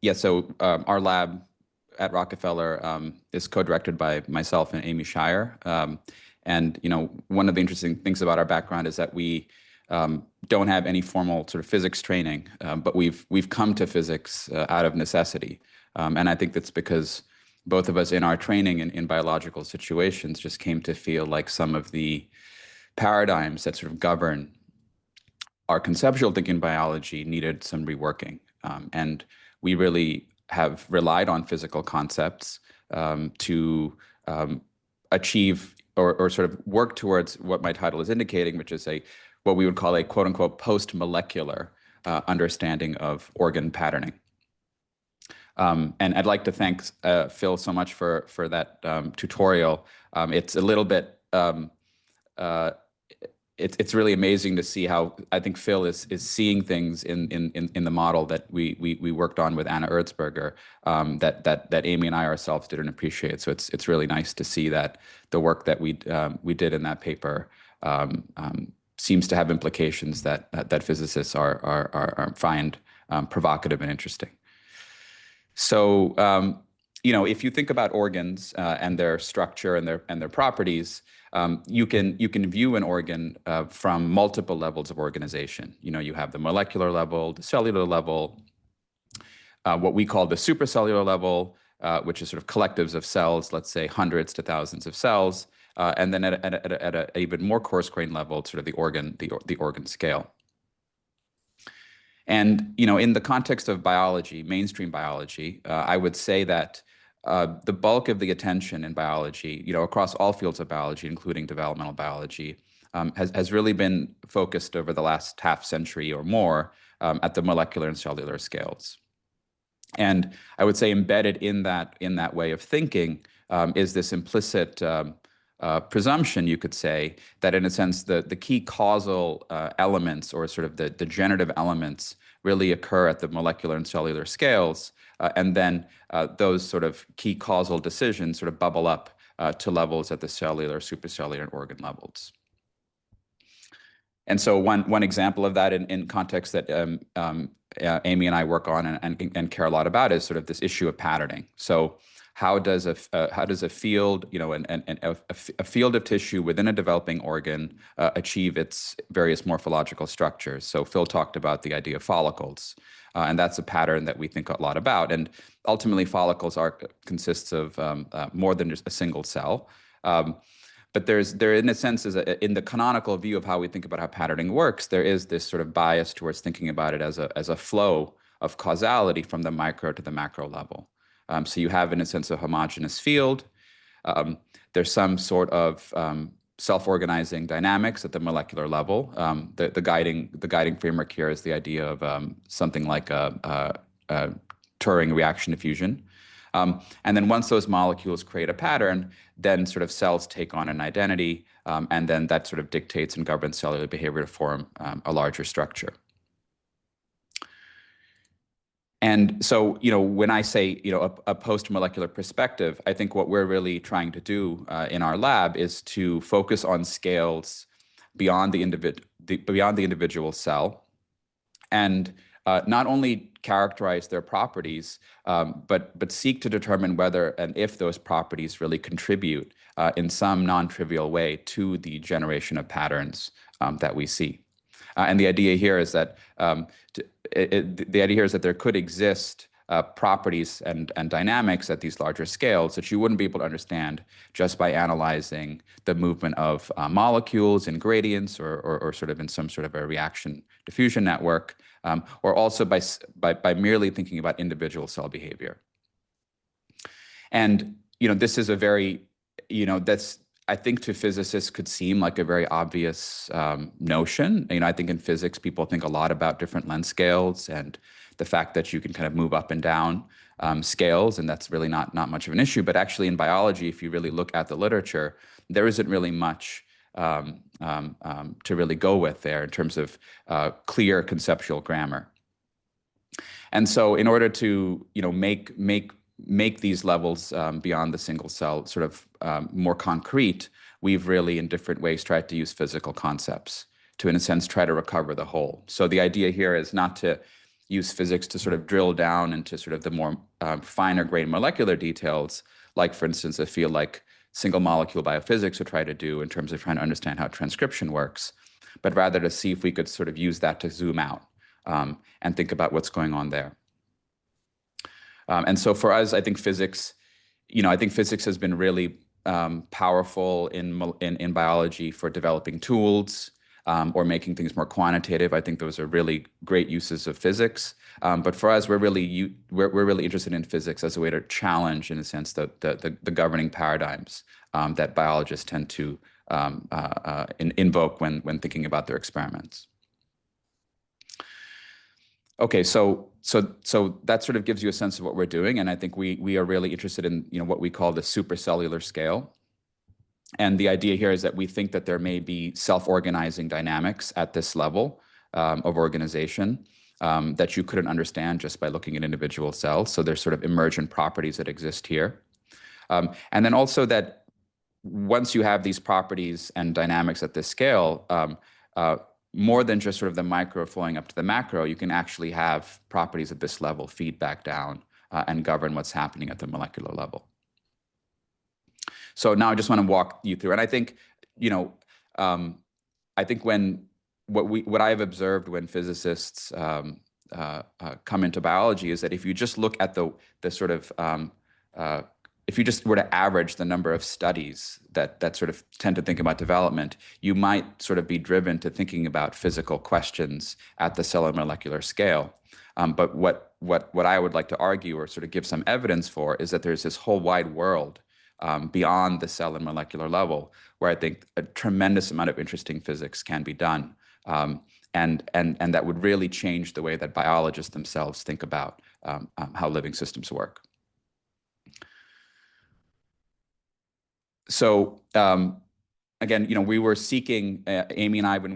Yeah, so our lab at Rockefeller is co-directed by myself and Amy Shire. And one of the interesting things about our background is that we don't have any formal sort of physics training, but we've come to physics out of necessity. And I think that's because both of us in our training in biological situations just came to feel like some of the paradigms that sort of govern our conceptual thinking in biology needed some reworking. And we really have relied on physical concepts to achieve or sort of work towards what my title is indicating, which is what we would call a quote unquote post-molecular understanding of organ patterning. And I'd like to thank Phil so much for that tutorial. It's a little bit it's really amazing to see how I think Phil is seeing things in the model that we worked on with Anna Erzberger that Amy and I ourselves didn't appreciate. So it's really nice to see that the work that we did in that paper seems to have implications that physicists find provocative and interesting. So if you think about organs and their structure and their properties, you can view an organ from multiple levels of organization. You have the molecular level, the cellular level, what we call the supracellular level, which is sort of collectives of cells, let's say hundreds to thousands of cells, and then at an even more coarse-grained level, sort of the organ scale. And in the context of biology, mainstream biology, I would say that the bulk of the attention in biology, across all fields of biology, including developmental biology, has really been focused over the last half century or more at the molecular and cellular scales. And I would say embedded in that way of thinking is this implicit presumption, you could say, that in a sense the key causal elements or sort of the generative elements really occur at the molecular and cellular scales, and then those sort of key causal decisions sort of bubble up to levels at the cellular, supracellular, and organ levels. And so one example of that in context that Amy and I work on and care a lot about is sort of this issue of patterning. So how does a field, a field of tissue within a developing organ achieve its various morphological structures? So Phil talked about the idea of follicles, and that's a pattern that we think a lot about. And ultimately, follicles consists of more than just a single cell. But there, in a sense, in the canonical view of how we think about how patterning works, there is this sort of bias towards thinking about it as a flow of causality from the micro to the macro level. So you have, in a sense, a homogeneous field. There's some sort of self-organizing dynamics at the molecular level. The guiding framework here is the idea of something like a Turing reaction diffusion. And then once those molecules create a pattern, then sort of cells take on an identity, and then that sort of dictates and governs cellular behavior to form a larger structure. And so, when I say, a post-molecular perspective, I think what we're really trying to do in our lab is to focus on scales beyond the individual cell, and not only characterize their properties, but seek to determine whether and if those properties really contribute in some non-trivial way to the generation of patterns that we see. And the idea here is that there could exist properties and dynamics at these larger scales that you wouldn't be able to understand just by analyzing the movement of molecules in gradients or sort of in some sort of a reaction diffusion network, or also by merely thinking about individual cell behavior. And this is a very that's, I think, to physicists could seem like a very obvious notion. I think in physics, people think a lot about different length scales and the fact that you can kind of move up and down scales, and that's really not much of an issue. But actually in biology, if you really look at the literature, there isn't really much to really go with there in terms of clear conceptual grammar. And so in order to make these levels beyond the single cell sort of more concrete, we've really in different ways tried to use physical concepts to, in a sense, try to recover the whole. So the idea here is not to use physics to sort of drill down into sort of the more finer grained molecular details, like, for instance, a field like single molecule biophysics would try to do in terms of trying to understand how transcription works, but rather to see if we could sort of use that to zoom out and think about what's going on there. And so for us, I think physics, I think physics has been really powerful in biology for developing tools or making things more quantitative. I think those are really great uses of physics. But for us, we're really interested in physics as a way to challenge, in a sense, the governing paradigms that biologists tend to invoke when thinking about their experiments. Okay, so that sort of gives you a sense of what we're doing, and I think we are really interested in what we call the supercellular scale. And the idea here is that we think that there may be self-organizing dynamics at this level of organization that you couldn't understand just by looking at individual cells. So there's sort of emergent properties that exist here, and then also that once you have these properties and dynamics at this scale, more than just sort of the micro flowing up to the macro, you can actually have properties at this level feed back down and govern what's happening at the molecular level. So now I just want to walk you through, and I think, I think what I have observed when physicists come into biology is that if you just look at the sort of if you just were to average the number of studies that sort of tend to think about development, you might sort of be driven to thinking about physical questions at the cellular molecular scale. But what I would like to argue or sort of give some evidence for is that there's this whole wide world beyond the cell and molecular level where I think a tremendous amount of interesting physics can be done. And that would really change the way that biologists themselves think about how living systems work. So again, we were seeking, Amy and I, when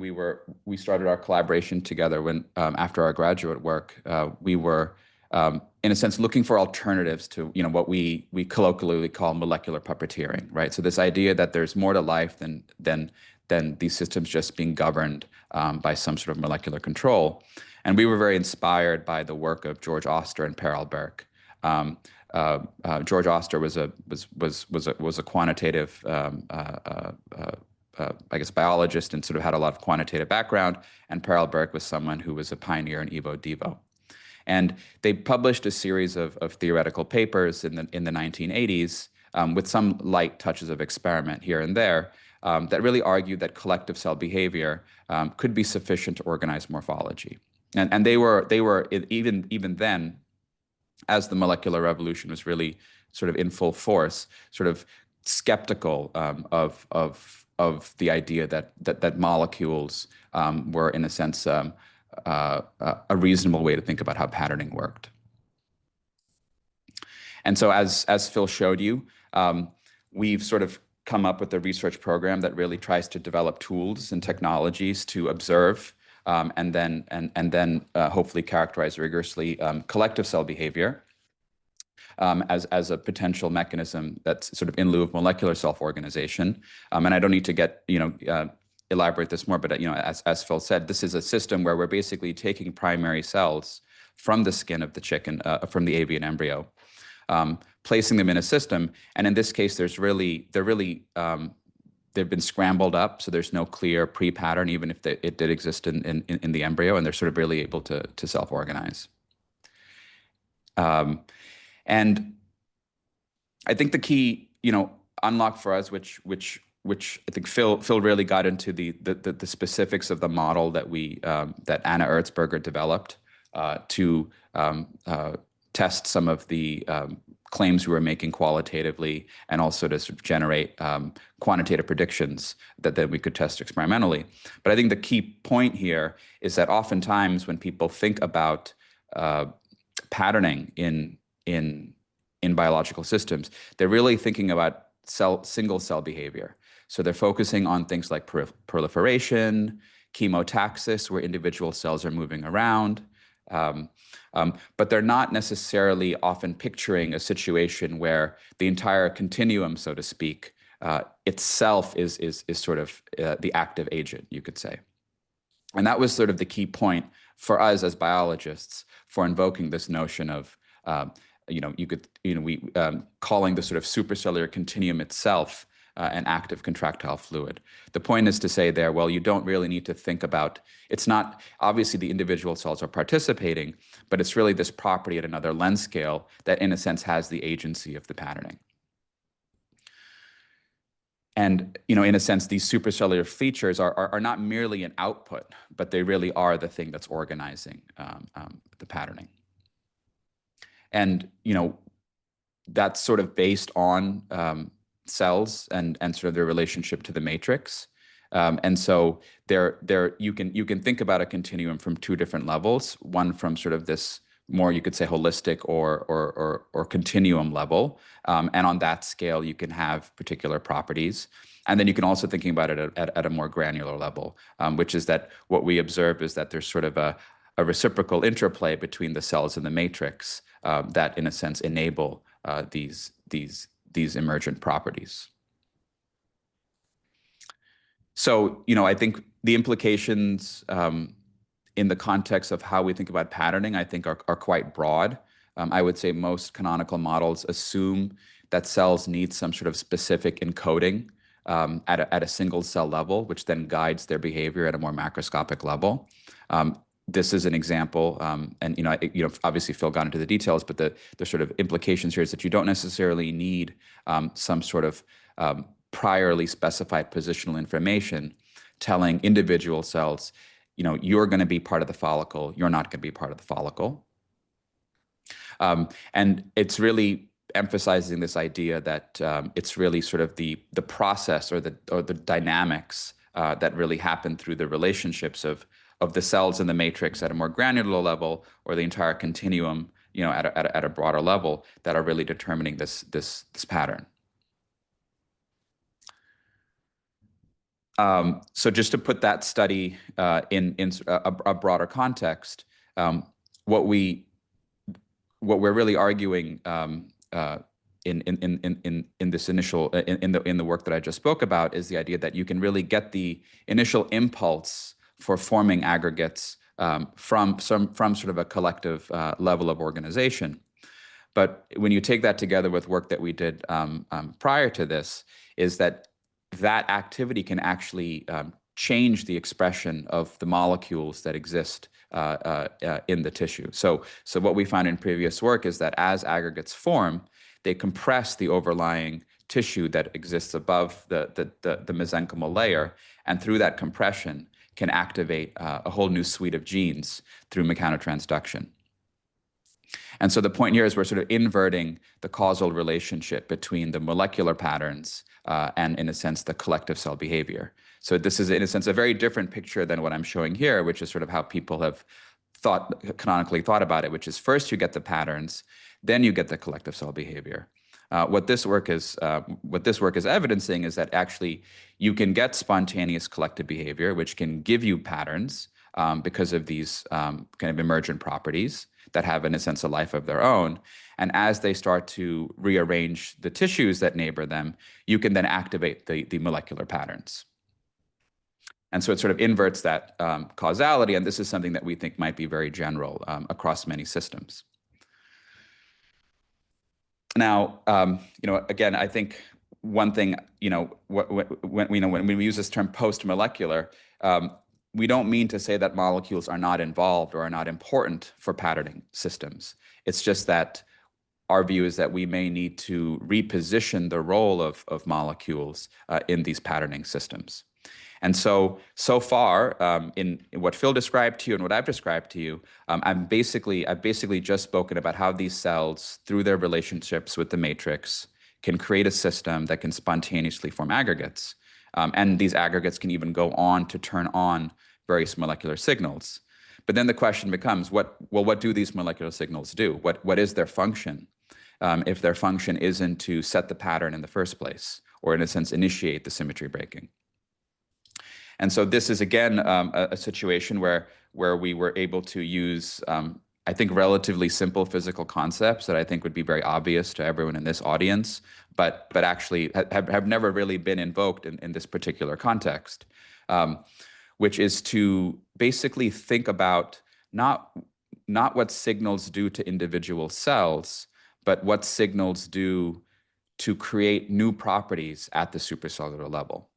we started our collaboration together after our graduate work, we were in a sense looking for alternatives to what we colloquially call molecular puppeteering, right? So this idea that there's more to life than these systems just being governed by some sort of molecular control. And we were very inspired by the work of George Oster and Per Alberg. George Oster was a quantitative, I guess, biologist and sort of had a lot of quantitative background, and Per Alberg was someone who was a pioneer in evo-devo. And they published a series of theoretical papers in the 1980s with some light touches of experiment here and there that really argued that collective cell behavior could be sufficient to organize morphology. And they were even then, as the molecular revolution was really sort of in full force, sort of skeptical of the idea that molecules were, in a sense, a reasonable way to think about how patterning worked. And so, as Phil showed you, we've sort of come up with a research program that really tries to develop tools and technologies to observe and then hopefully characterize rigorously collective cell behavior as a potential mechanism that's sort of in lieu of molecular self-organization. And I don't need to elaborate this more, but as Phil said, this is a system where we're basically taking primary cells from the skin of the chicken, from the avian embryo, placing them in a system, and in this case, they've been scrambled up, so there's no clear pre-pattern, even if it did exist in the embryo, and they're sort of really able to self-organize. And I think the key, unlock for us, which I think Phil really got into the specifics of the model that Anna Erzberger developed to test some of the claims we were making qualitatively, and also to sort of generate quantitative predictions that then we could test experimentally. But I think the key point here is that oftentimes when people think about patterning in biological systems, they're really thinking about single cell behavior. So they're focusing on things like proliferation, chemotaxis, where individual cells are moving around. But they're not necessarily often picturing a situation where the entire continuum, so to speak, itself is sort of the active agent, you could say. And that was sort of the key point for us as biologists for invoking this notion of, calling the sort of supracellular continuum itself an active contractile fluid. The point is to say there, well, you don't really need to think about, it's not, obviously the individual cells are participating, but it's really this property at another length scale that in a sense has the agency of the patterning. And, in a sense, these supracellular features are not merely an output, but they really are the thing that's organizing the patterning. And, that's sort of based on cells and sort of their relationship to the matrix. And so you can think about a continuum from two different levels, one from sort of this more, you could say, holistic or continuum level. And on that scale, you can have particular properties. And then you can also thinking about it at a more granular level, which is that what we observe is that there's sort of a reciprocal interplay between the cells and the matrix that, in a sense, enable these emergent properties. So, I think the implications in the context of how we think about patterning, I think are quite broad. I would say most canonical models assume that cells need some sort of specific encoding at a single cell level, which then guides their behavior at a more macroscopic level. This is an example, and obviously Phil got into the details, but the sort of implications here is that you don't necessarily need some sort of priorly specified positional information telling individual cells, you're going to be part of the follicle, you're not going to be part of the follicle. And it's really emphasizing this idea that it's really sort of the process or the dynamics that really happen through the relationships of the cells in the matrix at a more granular level, or the entire continuum, at a broader level, that are really determining this pattern. So just to put that study in a broader context, what we're really arguing in this initial in the work that I just spoke about is the idea that you can really get the initial impulse for forming aggregates from sort of a collective level of organization. But when you take that together with work that we did prior to this, is that activity can actually change the expression of the molecules that exist in the tissue. So what we found in previous work is that as aggregates form, they compress the overlying tissue that exists above the mesenchymal layer, and through that compression can activate a whole new suite of genes through mechanotransduction. And so the point here is we're sort of inverting the causal relationship between the molecular patterns and, in a sense, the collective cell behavior. So this is, in a sense, a very different picture than what I'm showing here, which is sort of how people have canonically thought about it, which is first you get the patterns, then you get the collective cell behavior. What this work is evidencing is that actually you can get spontaneous collective behavior, which can give you patterns because of these kind of emergent properties that have, in a sense, a life of their own. And as they start to rearrange the tissues that neighbor them, you can then activate the molecular patterns. And so it sort of inverts that causality, and this is something that we think might be very general across many systems. Now, again, I think one thing, when we use this term post-molecular, we don't mean to say that molecules are not involved or are not important for patterning systems. It's just that our view is that we may need to reposition the role of molecules in these patterning systems. And so far, in what Phil described to you and what I've described to you, I've basically just spoken about how these cells, through their relationships with the matrix, can create a system that can spontaneously form aggregates. And these aggregates can even go on to turn on various molecular signals. But then the question becomes, what do these molecular signals do? What is their function? If their function isn't to set the pattern in the first place, or in a sense, initiate the symmetry breaking. And so this is, again, a situation where we were able to use, I think, relatively simple physical concepts that I think would be very obvious to everyone in this audience, but actually have never really been invoked in this particular context. which is to basically think about not what signals do to individual cells, but what signals do to create new properties at the supercellular level.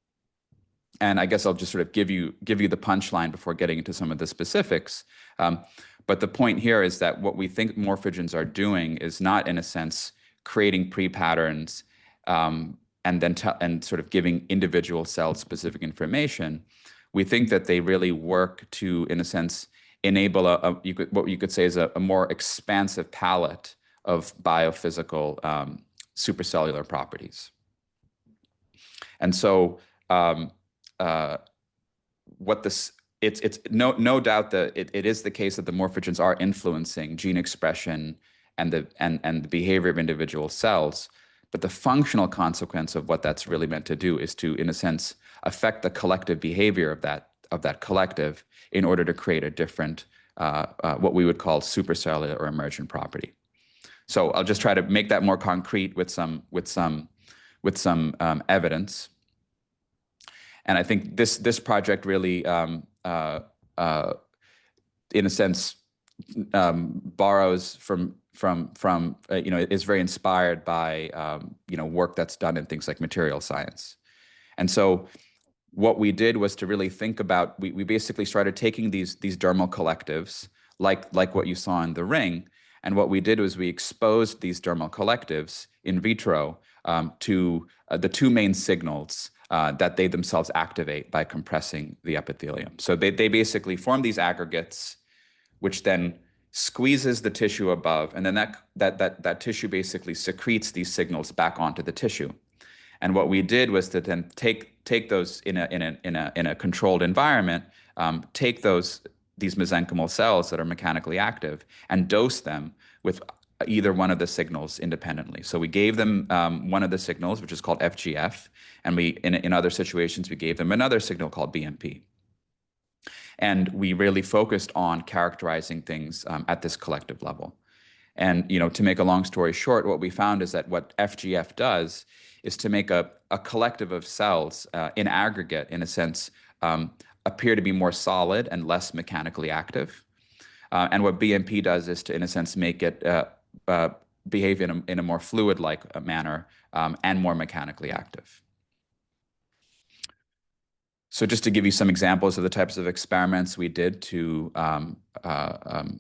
And I guess I'll just sort of give you the punchline before getting into some of the specifics. But the point here is that what we think morphogens are doing is not, in a sense, creating pre-patterns and sort of giving individual cells specific information. We think that they really work to, in a sense, enable what you could say is a more expansive palette of biophysical supercellular properties. And so it's no doubt that it is the case that the morphogens are influencing gene expression and the behavior of individual cells, but the functional consequence of what that's really meant to do is to, in a sense, affect the collective behavior of that collective in order to create a different what we would call supercellular or emergent property. So I'll just try to make that more concrete with some evidence. And I think this project really, in a sense, borrows from is very inspired by work that's done in things like material science. And so what we did was to really think about, we basically started taking these dermal collectives, like what you saw in the ring, and what we did was we exposed these dermal collectives in vitro to the two main signals that they themselves activate by compressing the epithelium. So they basically form these aggregates, which then squeezes the tissue above, and then that tissue basically secretes these signals back onto the tissue. And what we did was to then take those in a controlled environment, take these mesenchymal cells that are mechanically active and dose them with either one of the signals independently. So we gave them one of the signals, which is called FGF, and in other situations we gave them another signal called BMP. And we really focused on characterizing things at this collective level. And to make a long story short, what we found is that what FGF does is to make a collective of cells in aggregate, in a sense, appear to be more solid and less mechanically active. And what BMP does is to, in a sense, make it behave in a more fluid-like manner and more mechanically active. So just to give you some examples of the types of experiments we did to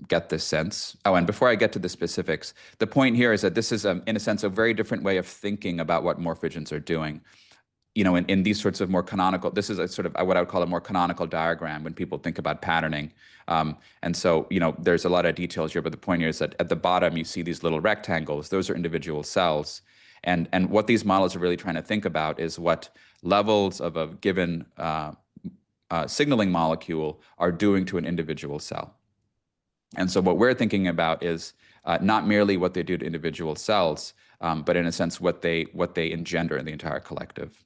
get this sense. Oh, and before I get to the specifics, the point here is that this is, in a sense, a very different way of thinking about what morphogens are doing. In these sorts of more canonical, this is a sort of what I would call a more canonical diagram when people think about patterning. And so, there's a lot of details here, but the point here is that at the bottom, you see these little rectangles. Those are individual cells. And what these models are really trying to think about is what levels of a given signaling molecule are doing to an individual cell. And so what we're thinking about is not merely what they do to individual cells, but in a sense, what they engender in the entire collective.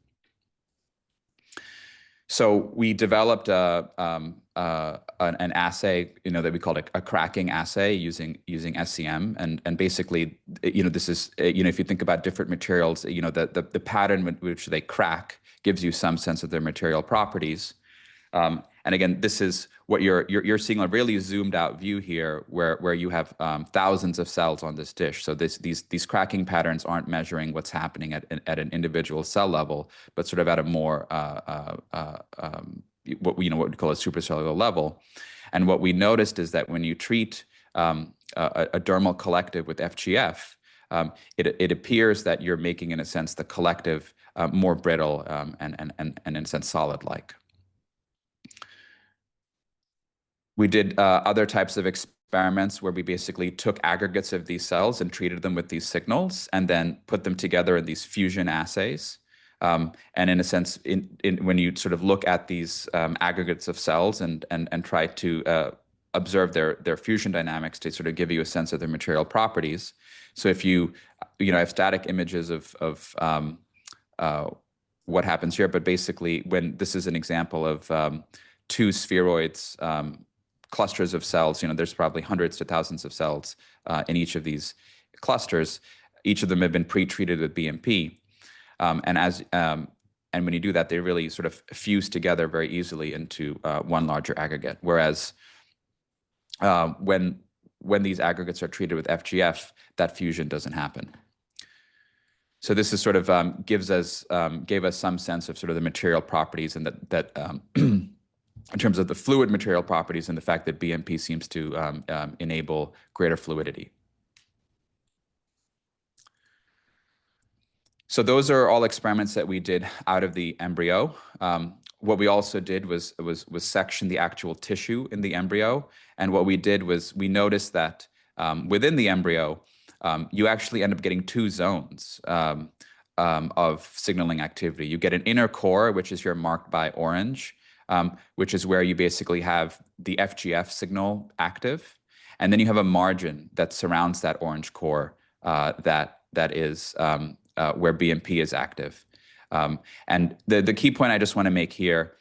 So we developed an assay, that we called a cracking assay using SEM, and basically, this is, if you think about different materials, the pattern with which they crack gives you some sense of their material properties. And again, this is what you're seeing a really zoomed out view here, where you have thousands of cells on this dish. So these cracking patterns aren't measuring what's happening at an individual cell level, but sort of at a more what we call a supercellular level. And what we noticed is that when you treat a dermal collective with FGF, it appears that you're making, in a sense, the collective more brittle and in a sense solid-like. We did other types of experiments where we basically took aggregates of these cells and treated them with these signals and then put them together in these fusion assays. And in a sense, when you sort of look at these aggregates of cells and try to observe their fusion dynamics to sort of give you a sense of their material properties. So if you have static images of what happens here, but basically when this is an example of two spheroids, clusters of cells, there's probably hundreds to thousands of cells in each of these clusters. Each of them have been pre-treated with BMP. And And when you do that, they really sort of fuse together very easily into one larger aggregate. Whereas when these aggregates are treated with FGF, that fusion doesn't happen. So this is sort of gave us some sense of sort of the material properties, and that in terms of the fluid material properties, and the fact that BMP seems to enable greater fluidity. So those are all experiments that we did out of the embryo. What we also did was section the actual tissue in the embryo, and what we did was we noticed that within the embryo, you actually end up getting two zones of signaling activity. You get an inner core, which is here marked by orange, which is where you basically have the FGF signal active, and then you have a margin that surrounds that orange core that is where BMP is active. And the key point I just want to make here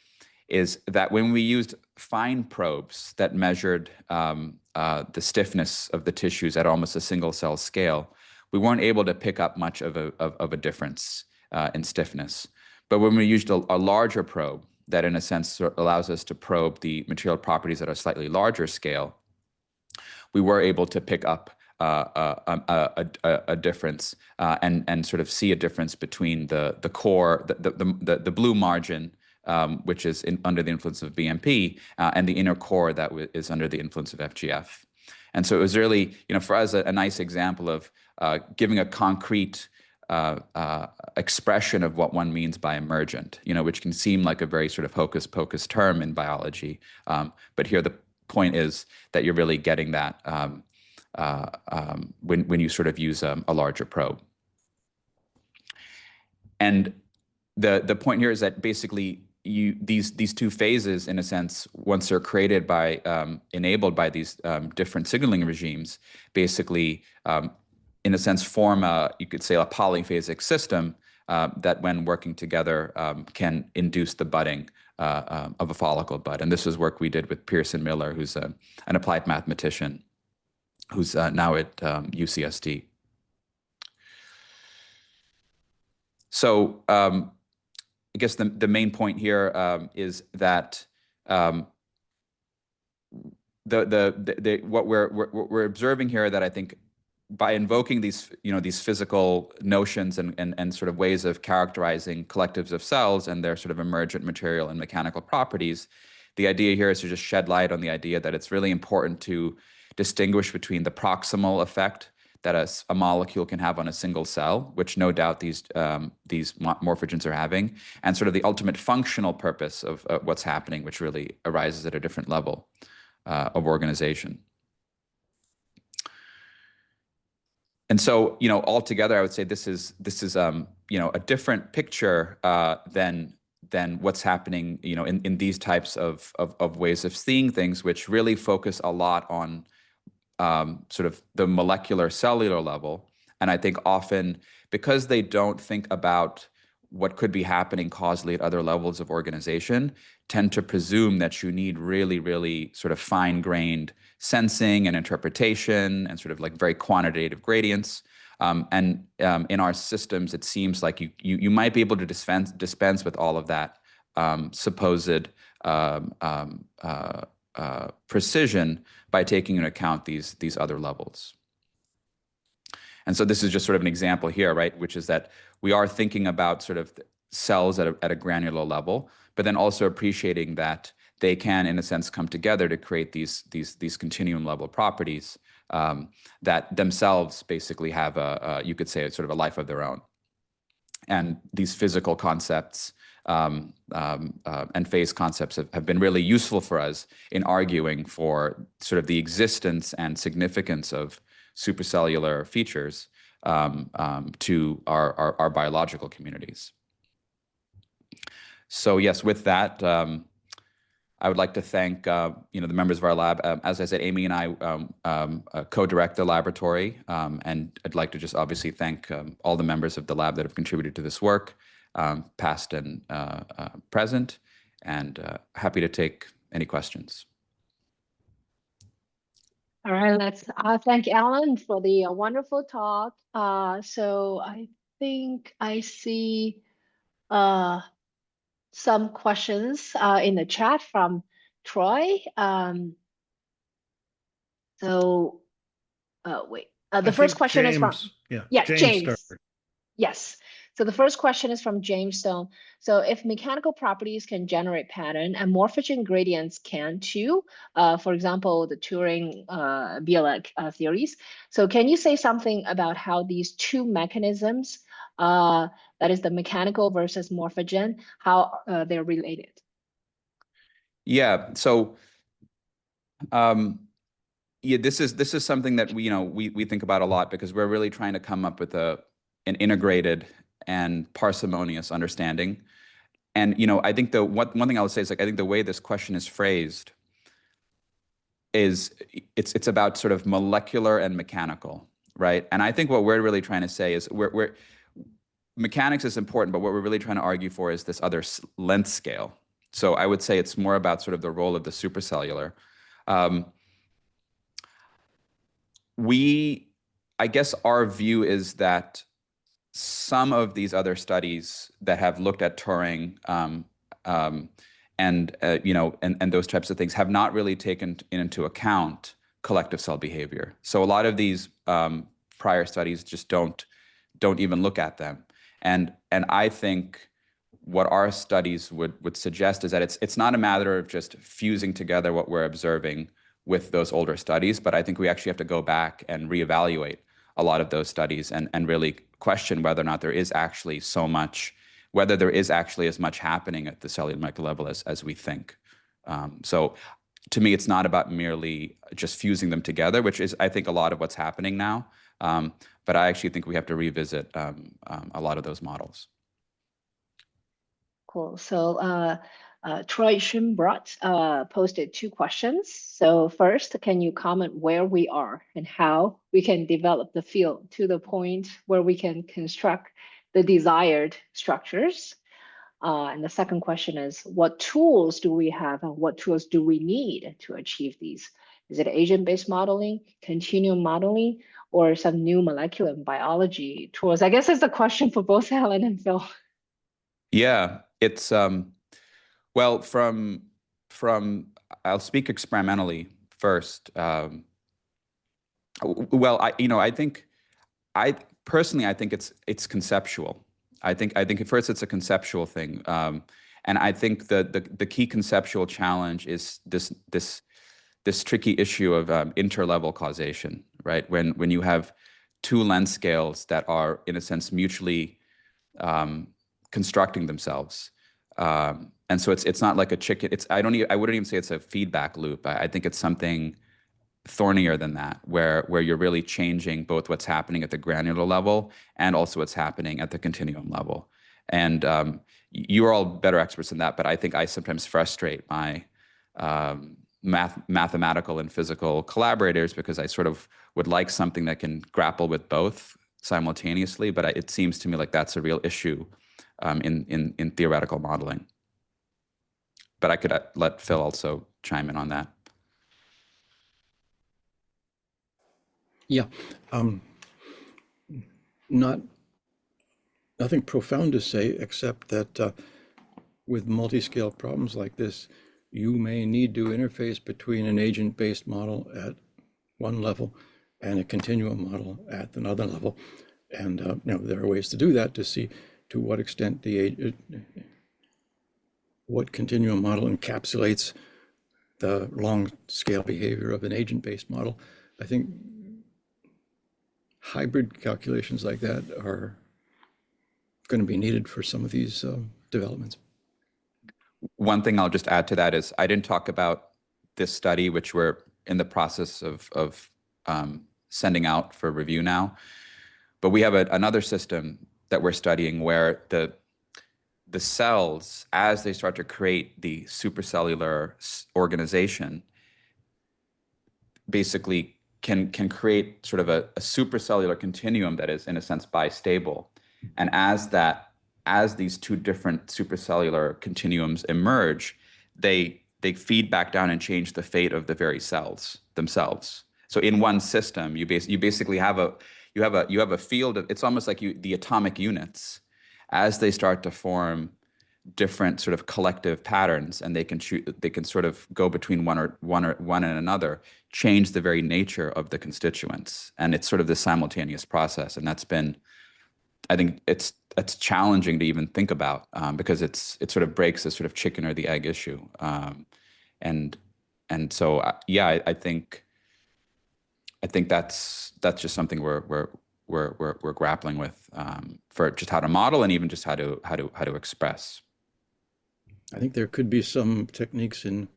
is that when we used fine probes that measured the stiffness of the tissues at almost a single cell scale, we weren't able to pick up much of a difference in stiffness. But when we used a larger probe that in a sense allows us to probe the material properties at a slightly larger scale, we were able to pick up a difference and sort of see a difference between the core, the blue margin, which is under the influence of BMP, and the inner core that is under the influence of FGF. And so it was really, for us, a nice example of giving a concrete expression of what one means by emergent, which can seem like a very sort of hocus pocus term in biology. But here the point is that you're really getting that when you sort of use a larger probe. And the point here is that basically these two phases, in a sense, once they're created by enabled by these different signaling regimes, basically in a sense form you could say a polyphasic system that when working together can induce the budding of a follicle bud. And this is work we did with Pearson Miller, who's an applied mathematician who's now at UCSD. So I guess the main point here is that what we're observing here, that I think by invoking these these physical notions and sort of ways of characterizing collectives of cells and their sort of emergent material and mechanical properties, the idea here is to just shed light on the idea that it's really important to distinguish between the proximal effect that a molecule can have on a single cell, which no doubt these morphogens are having, and sort of the ultimate functional purpose of what's happening, which really arises at a different level of organization. And so, altogether, I would say this is a different picture than what's happening, in these types of ways of seeing things, which really focus a lot on sort of the molecular cellular level. And I think often, because they don't think about what could be happening causally at other levels of organization, tend to presume that you need really, really sort of fine-grained sensing and interpretation and sort of like very quantitative gradients. And in our systems, it seems like you might be able to dispense with all of that supposed precision by taking into account these other levels. And so this is just sort of an example here, right, which is that we are thinking about sort of cells at a granular level, but then also appreciating that they can, in a sense, come together to create these continuum level properties that themselves basically have you could say, sort of a life of their own. And these physical concepts and phase concepts have been really useful for us in arguing for sort of the existence and significance of supracellular features to our biological communities. So yes, with that, I would like to thank the members of our lab. As I said, Amy and I co-direct the laboratory, and I'd like to just obviously thank all the members of the lab that have contributed to this work, past and present, and happy to take any questions. All right, let's thank Alan for the wonderful talk. So I think I see some questions in the chat from Troy. So, wait. I The first think question is from, yeah, James James. started. Yes. So the first question is from James Stone. So if mechanical properties can generate pattern and morphogen gradients can too, for example, the Turing BLX theories. So can you say something about how these two mechanisms, that is the mechanical versus morphogen, how they're related? Yeah. So yeah, this is something that we think about a lot because we're really trying to come up with an integrated and parsimonious understanding. And I think the one thing I would say is, like, I think the way this question is phrased is it's about sort of molecular and mechanical, right? And I think what we're really trying to say is we're mechanics is important, but what we're really trying to argue for is this other length scale. So I would say it's more about sort of the role of the supercellular. Um, I guess our view is that some of these other studies that have looked at Turing and those types of things have not really taken into account collective cell behavior. So a lot of these prior studies just don't even look at them. And I think what our studies would suggest is that it's not a matter of just fusing together what we're observing with those older studies, but I think we actually have to go back and reevaluate a lot of those studies and really question whether or not there is actually whether there is actually as much happening at the cellular molecular level as we think. So to me, it's not about merely just fusing them together, which is, I think, a lot of what's happening now. But I actually think we have to revisit a lot of those models. Cool. So Troy Schimbrot posted two questions. So first, can you comment where we are and how we can develop the field to the point where we can construct the desired structures? And the second question is, what tools do we have and what tools do we need to achieve these? Is it agent-based modeling, continuum modeling, or some new molecular biology tools? I guess it's a question for both Alan and Phil. Yeah, it's well, from I'll speak experimentally first. Well, I think I personally I think it's conceptual. I think at first it's a conceptual thing, and I think the key conceptual challenge is this tricky issue of interlevel causation, right? When you have two length scales that are in a sense mutually constructing themselves. And so it's not like a chicken. I wouldn't even say it's a feedback loop. I think it's something thornier than that, where you're really changing both what's happening at the granular level and also what's happening at the continuum level. And you are all better experts in that, but I think I sometimes frustrate my mathematical and physical collaborators because I sort of would like something that can grapple with both simultaneously. But it seems to me like that's a real issue in theoretical modeling. But I could let Phil also chime in on that. Yeah, nothing profound to say except that with multi-scale problems like this, you may need to interface between an agent-based model at one level and a continuum model at another level. And there are ways to do that to see to what extent what continuum model encapsulates the long scale behavior of an agent-based model. I think hybrid calculations like that are going to be needed for some of these developments. One thing I'll just add to that is I didn't talk about this study, which we're in the process of sending out for review now. But we have another system that we're studying where the cells, as they start to create the supercellular organization, basically can create sort of a supercellular continuum that is in a sense bistable. And as these two different supercellular continuums emerge, they feed back down and change the fate of the very cells themselves. So in one system, you basically have a field of, it's almost like the atomic units, as they start to form different sort of collective patterns, and they can sort of go between one and another, change the very nature of the constituents. And it's sort of this simultaneous process. And that's been, I think it's challenging to even think about, because it sort of breaks this sort of chicken or the egg issue. And so yeah, I think that's just something we're grappling with, for just how to model and even just how to express. I think there could be some techniques in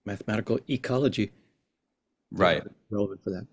mathematical ecology that Right. are relevant for that.